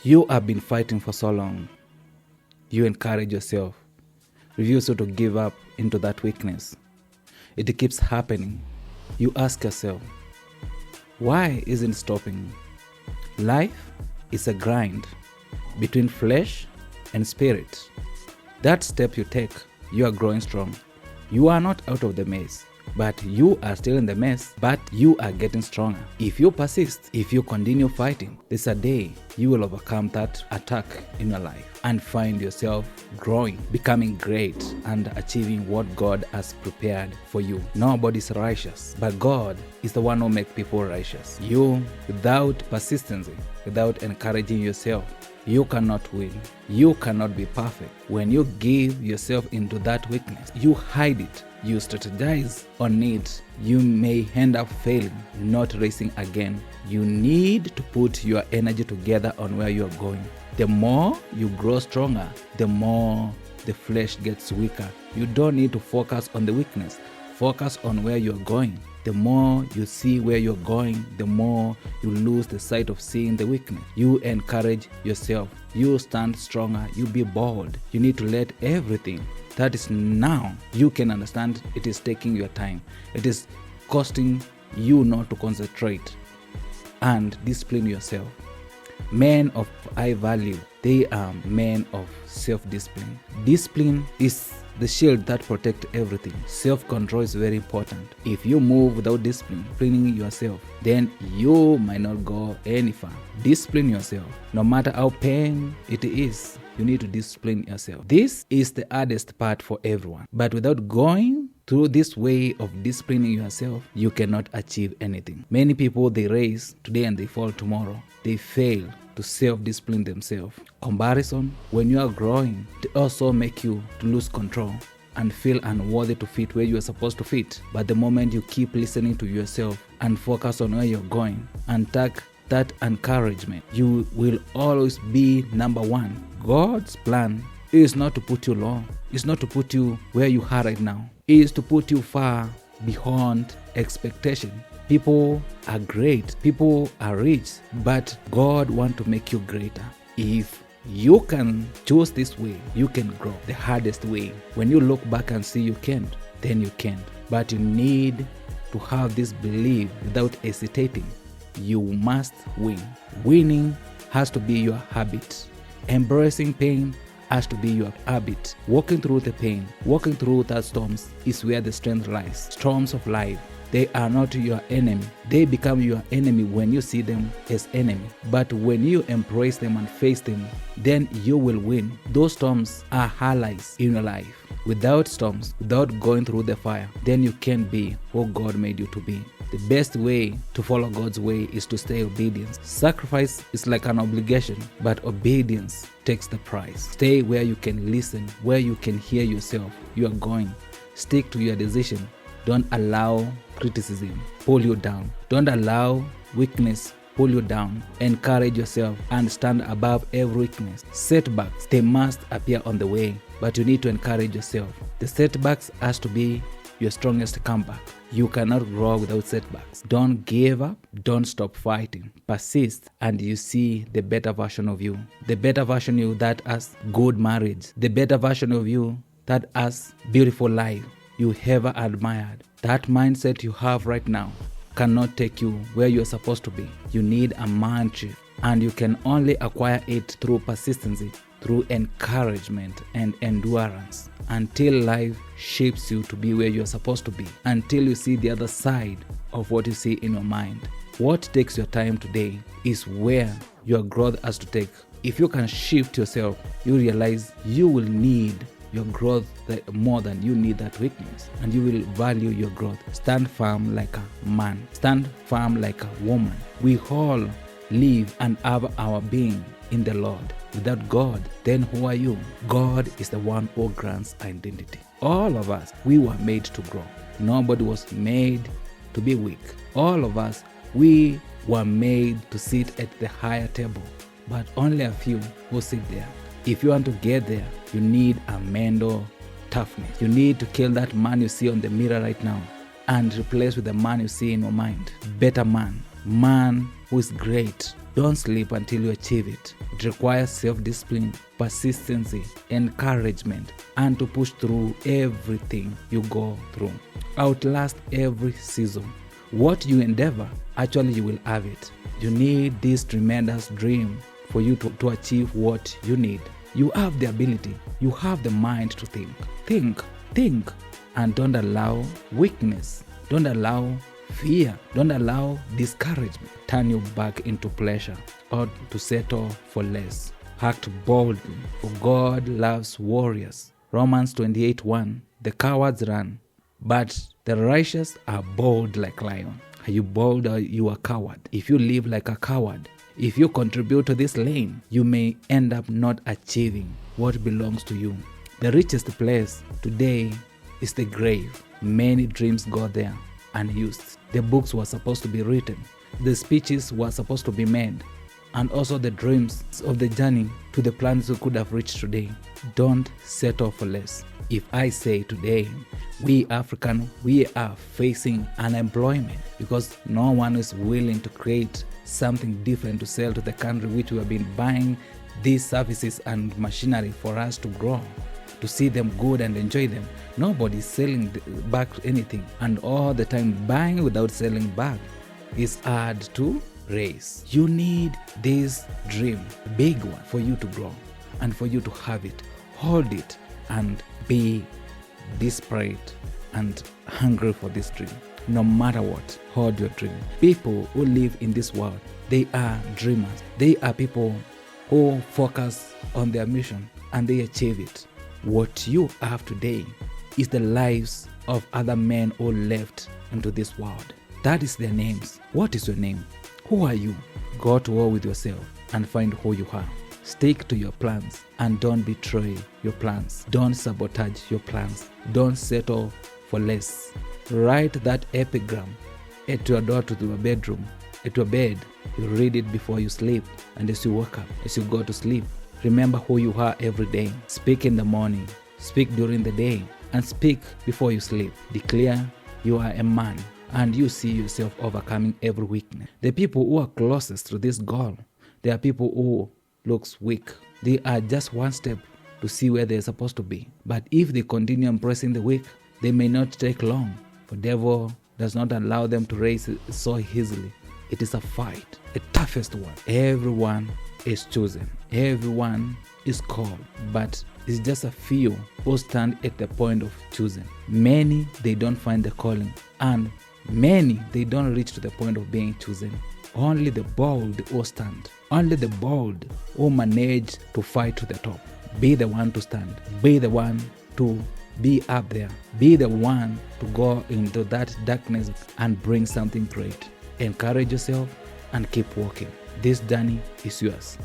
You have been fighting for so long. You encourage yourself. Refuse to give up into that weakness. It keeps happening. You ask yourself, why isn't it stopping? Life is a grind between flesh and spirit. That step you take, you are growing strong. You are not out of the mess, but you are still in the mess, but you are getting stronger. If you persist, if you continue fighting, there's a day you will overcome that attack in your life and find yourself growing, becoming great, and achieving what God has prepared for you. Nobody's righteous, but God is the one who makes people righteous. You, without persistency, without encouraging yourself, you cannot win. You cannot be perfect. When you give yourself into that weakness, you hide it, you strategize on it, you may end up failing, not racing again. You need to put your energy together on where you are going. The more you grow stronger, the more the flesh gets weaker. You don't need to focus on the weakness. Focus on where you're going. The more you see where you're going, the more you lose the sight of seeing the weakness. You encourage yourself. You stand stronger. You be bold. You need to let everything that is now, you can understand it is taking your time. It is costing you not to concentrate and discipline yourself. Men of high value, they are men of self-discipline. Discipline is the shield that protects everything. Self-control is very important. If you move without disciplining yourself, then you might not go any far. Discipline yourself. No matter how pain it is, you need to discipline yourself. This is the hardest part for everyone. But without going through this way of disciplining yourself, you cannot achieve anything. Many people, they race today and they fall tomorrow. They fail to self-discipline themselves. Comparison, when you are growing, they also make you to lose control and feel unworthy to fit where you are supposed to fit. But the moment you keep listening to yourself and focus on where you're going and take that encouragement, you will always be number one. God's plan is not to put you low. It's not to put you where you are right now. It is to put you far beyond expectation. People are great, people are rich, but God wants to make you greater. If you can choose this way, you can grow. The hardest way, when you look back and see you can't, then you can't. But you need to have this belief without hesitating. You must win. Winning has to be your habit. Embracing pain has to be your habit. Walking through the pain, walking through that storms is where the strength lies. Storms of life, they are not your enemy. They become your enemy when you see them as enemy. But when you embrace them and face them, then you will win. Those storms are allies in your life. Without storms, without going through the fire, then you can't be who God made you to be. The best way to follow God's way is to stay obedient. Sacrifice is like an obligation, but obedience takes the price. Stay where you can listen, where you can hear yourself. You are going. Stick to your decision. Don't allow criticism pull you down. Don't allow weakness pull you down. Encourage yourself and stand above every weakness. Setbacks, they must appear on the way, but you need to encourage yourself. The setbacks has to be your strongest comeback. You cannot grow without setbacks. Don't give up. Don't stop fighting. Persist, and you see the better version of you. The better version of you that has good marriage. The better version of you that has beautiful life you ever admired. That mindset you have right now cannot take you where you're supposed to be. You need a mind shift, and you can only acquire it through persistency, through encouragement and endurance, until life shapes you to be where you're supposed to be, until you see the other side of what you see in your mind. What takes your time today is where your growth has to take. If you can shift yourself, you realize you will need your growth more than you need that weakness, and you will value your growth. Stand firm like a man. Stand firm like a woman. We all live and have our being in the Lord. Without God, then who are you? God is the one who grants identity. All of us, we were made to grow. Nobody was made to be weak. All of us, we were made to sit at the higher table, but only a few who sit there. If you want to get there, you need a mental toughness. You need to kill that man you see on the mirror right now and replace with the man you see in your mind. Better man who is great. Don't sleep until you achieve it. It requires self-discipline, persistency, encouragement, and to push through everything you go through. Outlast every season. What you endeavor, actually you will have it. You need this tremendous dream for you to achieve what you need. You have the ability, you have the mind to think. Think, and don't allow weakness. Don't allow fear. Don't allow discouragement turn you back into pleasure or to settle for less. Act boldly, for God loves warriors. Romans 28:1. The cowards run, but the righteous are bold like lion. Are you bold or you a coward? If you live like a coward, if you contribute to this lane, you may end up not achieving what belongs to you. The richest place today is the grave. Many dreams go there unused. The books were supposed to be written. The speeches were supposed to be made. And also the dreams of the journey to the plans we could have reached today. Don't settle for less. If I say today, we African, we are facing unemployment because no one is willing to create something different to sell to the country which we have been buying these services and machinery for us to grow, to see them good and enjoy them. Nobody is selling back anything, and all the time buying without selling back is hard to raise. You need this dream, big one, for you to grow and for you to have it. Hold it and be desperate and hungry for this dream. No matter what, hold your dream. People who live in this world, they are dreamers. They are people who focus on their mission and they achieve it. What you have today is the lives of other men who left into this world. That is their names. What is your name? Who are you? Go to war with yourself and find who you are. Stick to your plans and don't betray your plans. Don't sabotage your plans. Don't settle for less. Write that epigram at your door to your bedroom, at your bed. You read it before you sleep, and as you wake up, as you go to sleep, remember who you are every day. Speak in the morning, speak during the day, and speak before you sleep. Declare you are a man and you see yourself overcoming every weakness. The people who are closest to this goal, they are people who looks weak. They are just one step to see where they're supposed to be. But if they continue embracing the weak, they may not take long. For devil does not allow them to raise it so easily. It is a fight, a toughest one. Everyone is chosen. Everyone is called. But it's just a few who stand at the point of choosing. Many, they don't find the calling. And many, they don't reach to the point of being chosen. Only the bold who stand. Only the bold who manage to fight to the top. Be the one to stand. Be the one to be up there. Be the one to go into that darkness and bring something great. Encourage yourself and keep walking. This journey is yours.